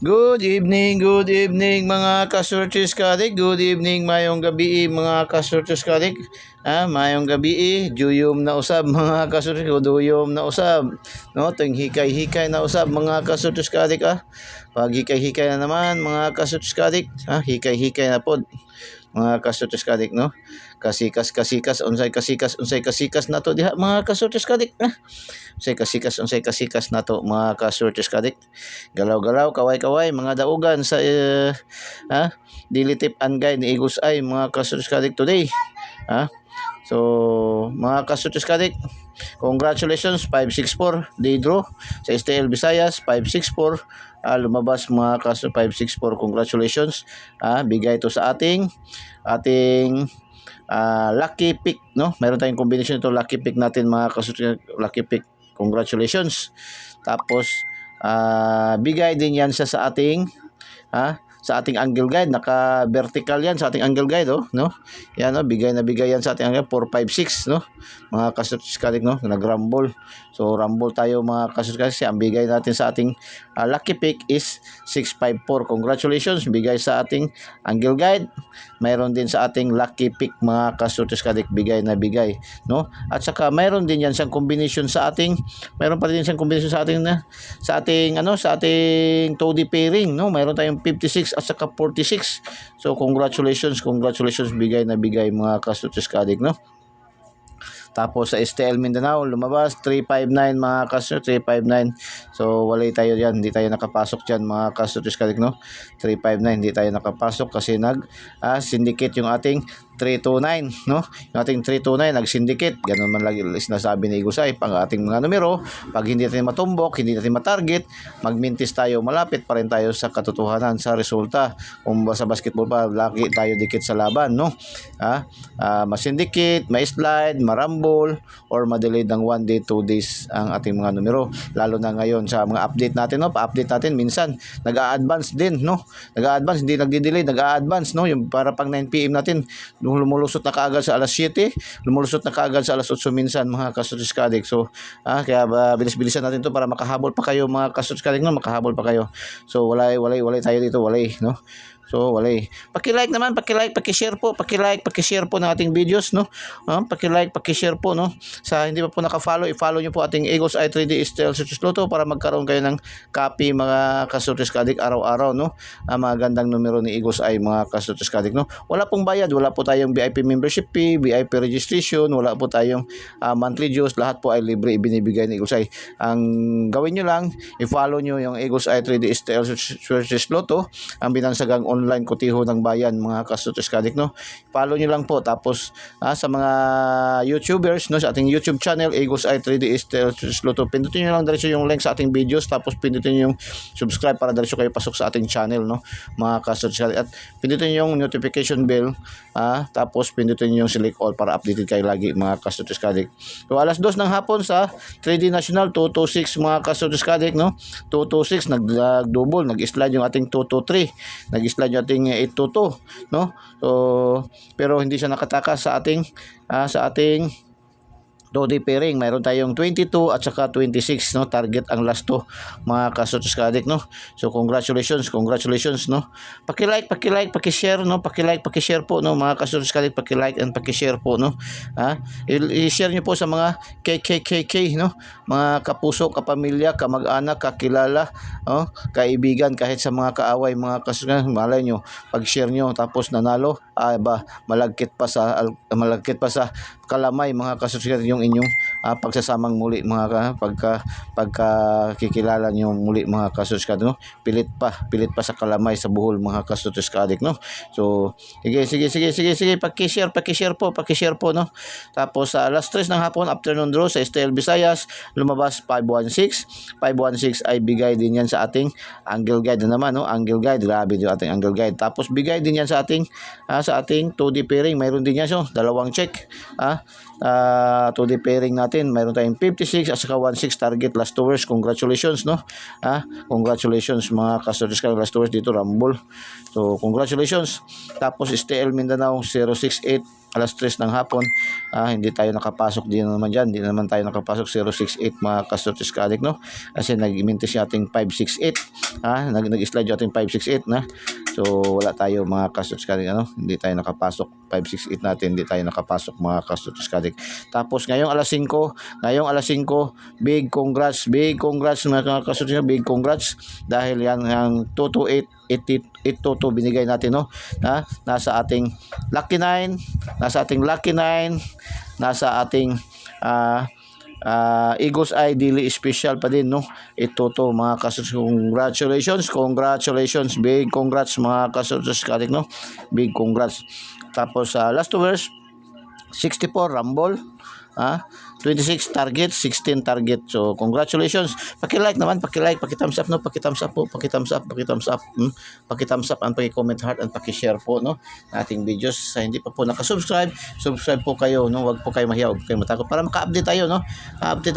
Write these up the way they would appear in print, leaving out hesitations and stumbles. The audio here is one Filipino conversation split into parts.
Good evening mga kasurtis kadik. Good evening, mayong gabi mga kasurtis kadik. Mayong gabi, juyom na usab mga kasurtis, duyom na usab. No, ting hikay-hikay na usab mga kasurtis kadik. Pag hikay-hikay na naman mga kasurtis kadik. Hikay-hikay na pod mga kasurtis kadik, no. Kasikas unsay kasikas nato diha mga kasurtis kadik. Unsay kasikas nato mga kasurtis kadik. Galaw-galaw, kaway-kaway, mga daugan sa daily tip and guide ni Igus ay mga kasurtis kadik today. So, mga kasurtis kadik, congratulations, 564 day draw sa STL Visayas, 564. Lumabas mga kaso 564, congratulations. Bigay ito sa ating lucky pick, no? Meron tayong combination ito, lucky pick natin mga kasurtis, lucky pick. Congratulations. Tapos bigay din yan siya sa ating angle guide. Naka-vertical yan sa ating angle guide, no? Yan, no? Bigay yan sa ating angle 456, no? Mga kasurtis kadik, no? Nag-rumble. So, rumble tayo mga kasurtis kadik. Ang bigay natin sa ating lucky pick is 654. Congratulations. Bigay sa ating angle guide. Mayroon din sa ating lucky pick mga kasurtis kadik. Bigay, no? At saka mayroon din yan siyang combination sa ating, mayroon pa din siyang combination sa ating sa ating 2D pairing, no? Mayroon tayong 56 at saka 46. So congratulations, bigay mga kasurtis kadik, no? Tapos sa STL Mindanao, lumabas 359 mga kasurtis, 359. So walay tayo diyan, hindi tayo nakapasok diyan mga kasurtis kadik, no? 359 hindi tayo nakapasok kasi syndicate yung ating 329, no? Yung ating 329 nag-syndicate. Ganun man lagi sinasabi ni Igusay, pang ating mga numero, pag hindi natin matumbok, hindi natin matarget, magmintis tayo, malapit pa rin tayo sa katotohanan, sa resulta. Kung sa basketball pa, lagi tayo dikit sa laban, no? Masyndicate, ma-slide, marambol, or ma-delay ng 1 day, 2 days ang ating mga numero. Lalo na ngayon sa mga update natin, no? Pa-update natin, minsan nag-a-advance din, no? Nag-a-advance, hindi nagdi-delay, nag-a-advance, no? Yung para pang 9 PM natin, lumulusot na kaagad sa alas 7, lumulusot na kaagad sa alas 8 minsan mga kasurtis kadik. So, kaya bilis-bilisan natin to para makahabol pa kayo mga kasurtis kadik, no? Makahabol pa kayo. So, walay tayo dito, no? So, walay. Paki-like naman, paki-share po ng ating videos, no? Paki-like, paki-share po, no? Sa hindi pa po naka-follow, i-follow niyo po ating Igos i3D STL Surtis Lotto para magkaroon kayo ng copy mga kasurtis kadik araw-araw, no? Mga gandang numero ni Igos ay mga kasurtis kadik, no? Wala pong bayad, wala po tayong VIP membership fee, VIP registration, wala po tayong monthly dues, lahat po ay libre ibinibigay ni Igos ay. Ang gawin niyo lang, i-follow niyo yung Igos i3D STL Surtis Lotto, ang binansagang online kutiho ng bayan mga kasurtis kadik, no? Follow nyo lang po. Tapos sa mga YouTubers, no, sa ating YouTube channel Igos i3D STL Lotto, pindutin nyo lang diretso yung link sa ating videos, tapos pindutin nyo yung subscribe para diretso kayo pasok sa ating channel, no, mga kasurtis kadik. At pindutin nyo yung notification bell, tapos pindutin nyo yung select all para updated kayo lagi mga kasurtis kadik. So alas 2 ng hapon sa 3D National 226 mga kasurtis kadik, no? 226 nag-double, nag-slide yung ating 223, nag-slide yung ating 822, no? So pero hindi siya nakatakas sa ating 2D pairing. Mayroon tayong 22 at saka 26, no? Target ang last 2 mga kasurtis kadik, no? So congratulations, no? Paki-like, paki-share, no? Paki-share po, no, mga kasurtis kadik, paki-like and paki-share po, no? I-share niyo po sa mga KKKK, no? Mga kapuso, kapamilya, kamag-anak, kakilala, no? Kaibigan, kahit sa mga kaaway, mga kasurtis kadik, malay niyo, pag-share niyo tapos nanalo, malagkit pa sa kalamay mga kasurtis kadik yung inyong pagsasamang muli mga pagkakikilala niyo muli mga kasurtis kadik, no? Pilit pa sa kalamay sa buhol mga kasurtis kadik, no? So sige, paki-share po, no? Tapos sa alas 3 ng hapon, afternoon draw sa STL Visayas, lumabas 516 ay bigay din yan sa ating angle guide na naman, no? Angle guide, grabe yung ating angle guide. Tapos bigay din yan sa ating 2D pairing, mayroon din yan, so dalawang check. 2D pairing natin, mayroon tayong 56 at saka 16 target last 2 hours. Congratulations, no? Congratulations mga kasurtis kadik, last 2 hours dito rumble. So congratulations. Tapos STL Mindanao 068 alas 3 ng hapon, hindi tayo nakapasok din naman dyan, hindi naman tayo nakapasok 068 mga ka-Sortes Ka-Addict, no? Kasi nag-mintis yung ating 568, nag-slide yung ating 568 na. So wala tayo mga ka-Sortes Ka-Addict, hindi tayo nakapasok 568 natin, hindi tayo nakapasok mga ka-Sortes Ka-Addict. Tapos ngayong alas 5, big congrats mga ka-Sortes, big congrats dahil yan ang 228 822 binigay natin, no? Nasa ating lucky 9, nasa ating Eagles Eye Daily Special pa din, no? Ito mga ka-Sortes, congratulations, big congrats mga ka-Sortes Ka-Addict, no? Big congrats. Tapos last 2 years 64 Rumble, 26 target, 16 target. So congratulations. Paki-like naman, paki-thumbs up, no? Paki-thumbs up, paki-thumbs up and paki-comment heart and paki-share po, no? Ating videos. Sa hindi pa po nakasubscribe, subscribe po kayo, no? Huwag po kayo mahiya, huwag kayo matakot para maka-update tayo, no? Update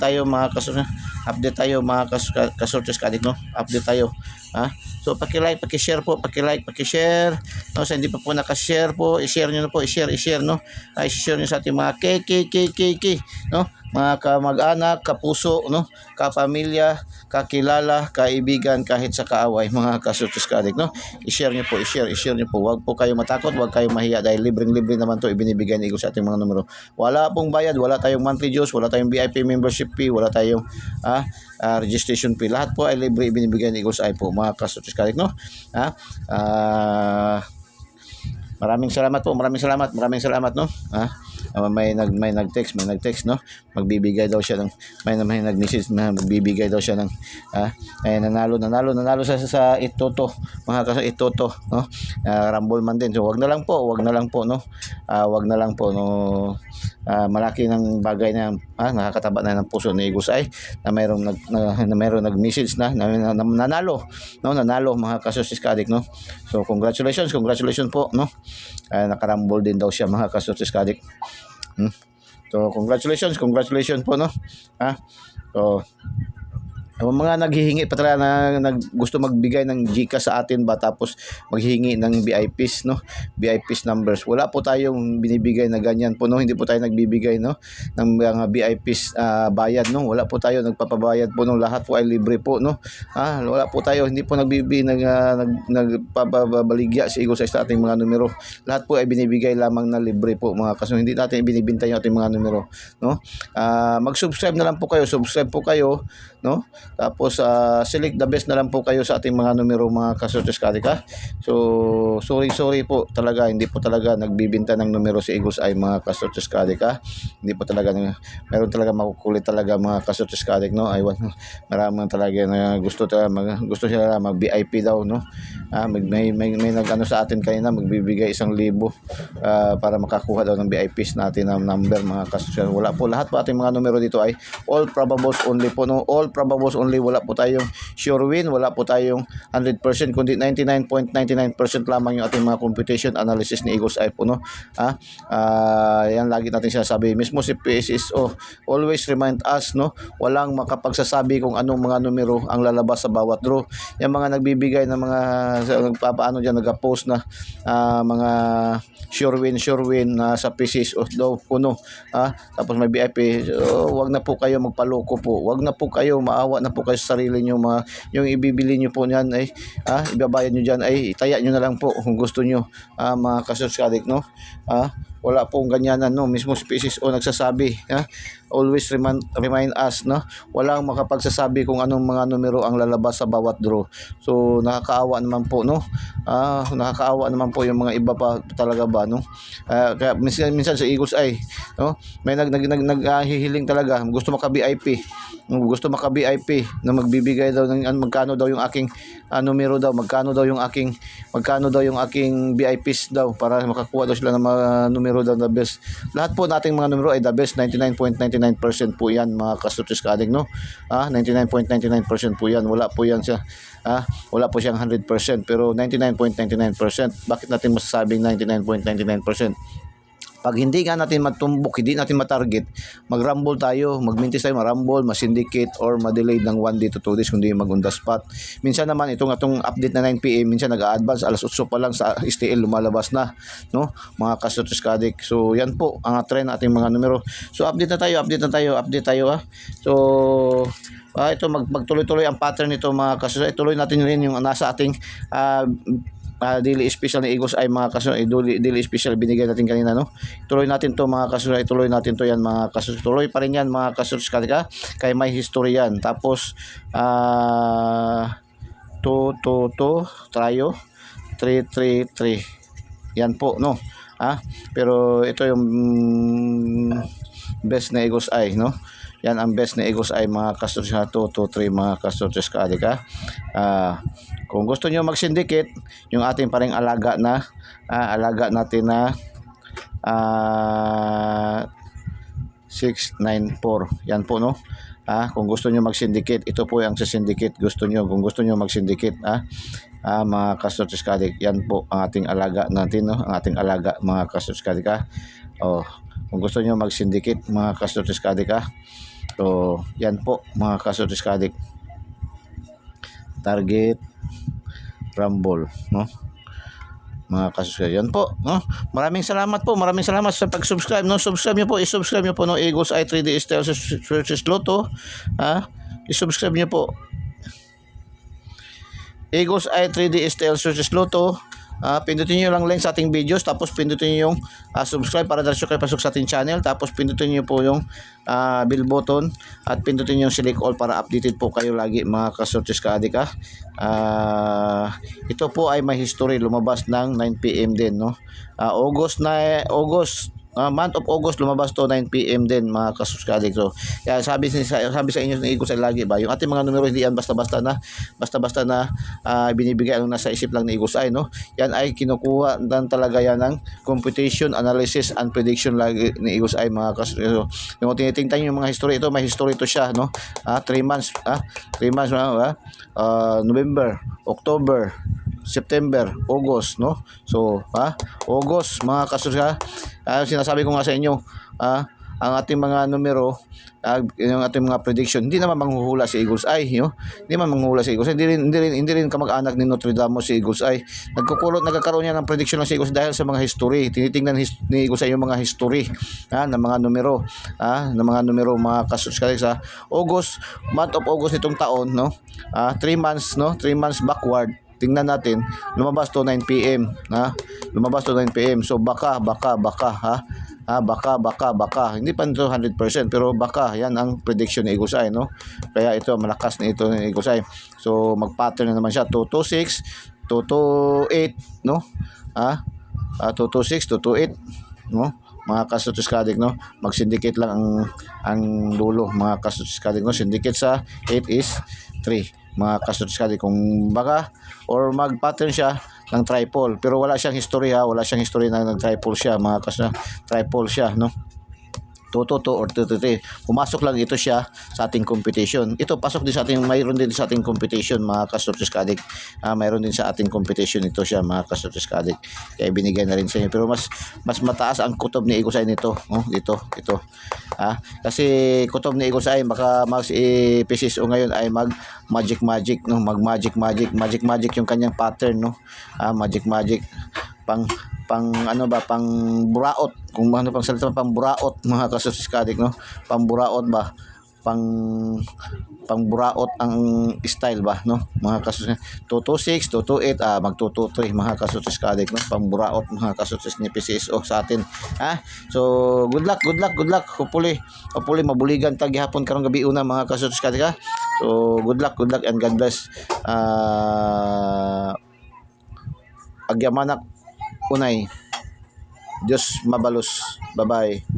tayo mga ka-Sortes. Update tayo mga ka-Sortes Ka-Addict, no? Update tayo. So paki-like, paki-share po, paki-share. No, sa hindi pa po naka-share po, i-share niyo na po, i-share, no? I-share niyo sa ating mga no? Mga kamag-anak, kapuso, no? Kapamilya, kakilala, kaibigan, kahit sa kaaway, mga ka-Sortes Ka-Addict, no? I-share niyo po, i-share niyo po. Huwag po kayo matakot, huwag kayo mahiya dahil libreng-libre naman to ibinibigay ni Eagles sa ating mga numero. Wala pong bayad, wala tayong monthly dues, wala tayong VIP membership fee, wala tayong registration fee. Lahat po ay libre ibinibigay ni Eagles Eye po, mga ka-Sortes Ka-Addict, no? Maraming salamat po, maraming salamat, no? May nag-text, no? Magbibigay daw siya ng may nag-message, magbibigay daw siya ng nanalo sa itoto, mga kaso itoto, no? Rumble man din. So wag na lang po, no? Malaki ng bagay na nakakataba na ng puso ni Eagles Eye na mayroong nag-message na nanalo, no? Nanalo mga ka-Sortes Ka-Addict, no? So congratulations po, no? Nakarambol din daw siya mga ka-Sortes Ka-Addict. So congratulations po, no? So yung mga naghihingi pa talaga na gusto magbigay ng GCash sa atin ba tapos maghihingi ng VIPs, no? VIPs numbers. Wala po tayong binibigay na ganyan po, no? Hindi po tayo nagbibigay, no, ng mga VIPs bayad, no? Wala po tayo nagpapabayad po, no? Lahat po ay libre po, no? Wala po tayo, hindi po nagpapabaligya si Eagles sa ating mga numero. Lahat po ay binibigay lamang na libre po, mga kaso hindi natin binibenta yung ating mga numero, no? Mag-subscribe na lang po kayo, no? Tapos select the best na lang po kayo sa ating mga numero, mga ka-Sortes Ka-Addict, So sorry po talaga, hindi po talaga nagbibenta ng numero si Eagles Eye, mga ka-Sortes Ka-Addict, Hindi po talaga, meron talaga makukulit talaga mga ka-Sortes Ka-Addict, no? Maraming talaga na gusto siya mag-VIP daw, no? May nag-ano sa atin kanina, magbibigay 1,000 para makakuha daw ng VIPs natin ng number, mga ka-Sortes. Wala po, lahat po ating mga numero dito ay all probables only po, no? All probables only, wala po tayong sure win, wala po tayong 100%, kundi 99.99% lamang yung ating mga computation analysis ni Eagles Eye po, no? Yan lagi natin sinasabi, mismo si PSSO always remind us, no? Walang makapagsasabi kung anong mga numero ang lalabas sa bawat draw. Yung mga nagbibigay ng mga nagpapaano diyan, nag-post na mga sure win sa PSSO daw puno, tapos may VIP. So, wag na po kayo magpaloko po, wag na po kayo, maawa na po kayo sa sarili nyo, yung ibibili nyo po niyan ay ibabayad nyo dyan ay itaya nyo na lang po kung gusto nyo, mga ka-Sortes Ka-Addict, no? Wala pong ganyanan, no? Mismo species o nagsasabi, always remind us, no? Walang makapagsasabi kung anong mga numero ang lalabas sa bawat draw. So nakakaawa naman po, no? Nakakaawa naman po yung mga iba pa talaga ba, no? Kaya minsan sa Eagles Eye, no? May naghihiling talaga, gusto maka-VIP na magbibigay daw ng magkano daw yung aking numero daw, magkano daw yung aking VIPs daw para makakuha daw sila ng mga numero daw the best. Lahat po nating mga numero ay the best, 99.99% po yan, mga ka-Sortes Ka-Addict, no? 99.99% po yan, wala po yan siya, wala po siyang 100%, pero 99.99%. Bakit natin masasabing 99.99%? Pag hindi nga natin matumbok, hindi natin matarget, mag-rumble tayo, mag-mintis tayo, ma-rumble, ma-syndicate, or ma-delay ng 1 day to 2 days kung di mag-on the spot. Minsan naman, itong update na 9 PM, minsan nag-a-advance, alas 8 pa lang sa STL, lumalabas na, no? Mga kasutos kadik. So, yan po, ang trend ating mga numero. So, update na tayo, ha? So, ito, magtuloy-tuloy ang pattern nito mga kasutos. Ituloy natin rin yung nasa ating daily special ni Eagles ay mga kasunod, daily special binigay natin kanina, no? Tuloy natin to mga kasunod, tuloy natin to yan mga kasunod. Tuloy pa rin yan mga kasunod kay may history yan. Tapos 2 tayo 3 yan po, no? Pero ito yung best na Eagles ay, no? Yan ang best na Eagles ay mga kasunod na 2, 2, 3 mga kasunod kung gusto niyo mag-syndicate, yung ating paring alaga natin na 694. Yan po, no? Kung gusto niyo mag-syndicate, ito po yung syndicate kung gusto niyo mag-syndicate, mga kasutos kadik. Yan po ang ating alaga natin, no? Ang ating alaga mga kasutos kadik, kung gusto niyo mag-syndicate mga kasutos kadik, so yan po mga kasutos kadik. Target Rumble, no? Mga kasusunod yan po, no? Maraming salamat sa pag-subscribe, no? I-subscribe niyo po, no? Eagles Eye 3D Style versus Lotto, i-subscribe niyo po Eagles Eye 3D Style versus Lotto. Pindutin niyo lang link sa ating videos, tapos pindutin niyo yung subscribe para diretso kayo pasok sa ating channel, tapos pindutin niyo po yung bell button at pindutin niyo yung select all para updated po kayo lagi mga kasortes kaadik. Ito po ay may history, lumabas ng 9 PM din, no? Month of August lumabas to 9 PM din mga kasuskadik. So, kaya sabi sa inyo ng Eagles ay lagi ba, yung ating mga numero hindi yan basta-basta na binibigay ang nasa isip lang ng Eagles ay, no? Yan ay kinukuha dan talaga yan ng computation, analysis and prediction lagi ni Eagles ay mga kasuskadik. So, yung tinitingnan yung mga history, ito may history to siya, no? 3 months, November, October, September, August, no? So, August, mga kasus, sinasabi ko nga sa inyo, ang ating mga numero, yung ating mga prediction, hindi naman manghuhula si Eagles Eye, no? Hindi naman manghuhula si Eagles Eye. Hindi rin kamag-anak ni Notre Dame si Eagles Eye. Nagkakaroon niya ng prediction ng si Eagles dahil sa mga history. Tinitingnan ni Eagles Eye yung mga history, ng mga numero, mga kasus sa August, month of August nitong taon, no? 3 months, no? 3 months backward. Tingnan natin, lumabas to 9 PM, lumabas to 9 PM. So baka, hindi pa ito 100%, pero baka, yan ang prediction ni Eagles Eye, no? Kaya ito, malakas na ito ni Eagles Eye. So mag-pattern na naman siya, 226, 228, no? 226, 228, no? Mga kasutos kadik, no? Mag-syndicate lang ang dulo, mga kasutos kadik, no? Syndicate sa 8 is 3, mga kasutos kadik. Kung baka or mag-pattern siya ng triple, pero wala siyang history, wala siyang history na nag-triple siya, mga kasutos, triple siya, no? 222 or 223. Pumasok lang ito siya sa ating competition. Ito pasok din sa ating, mayroon din sa ating competition, mga kasortes kadik. Mayroon din sa ating competition ito siya, mga kasortes kadik. Kaya binigay na rin sa inyo. Pero mas mataas ang kutob ni Eagles Eye nito, ito. Kasi kutob ni Eagles Eye baka PCSO ngayon ay magic, no? Magic yung kanyang pattern, no? Magic pang buraot, kung ano pang salita, pang buraot, mga kasusis kadik, no? Pang buraot ba, pang buraot ang style ba, no? Mga kasusis 226, 228, mag 223, mga kasusis kadik, no? Pang buraot, mga kasusis ni PCSO sa atin, so good luck, hopefully mabuligan tag gihapon karong gabi una, mga kasusis kadik, so good luck and God bless. Agyamanak unay, Diyos mabalos. Bye-bye.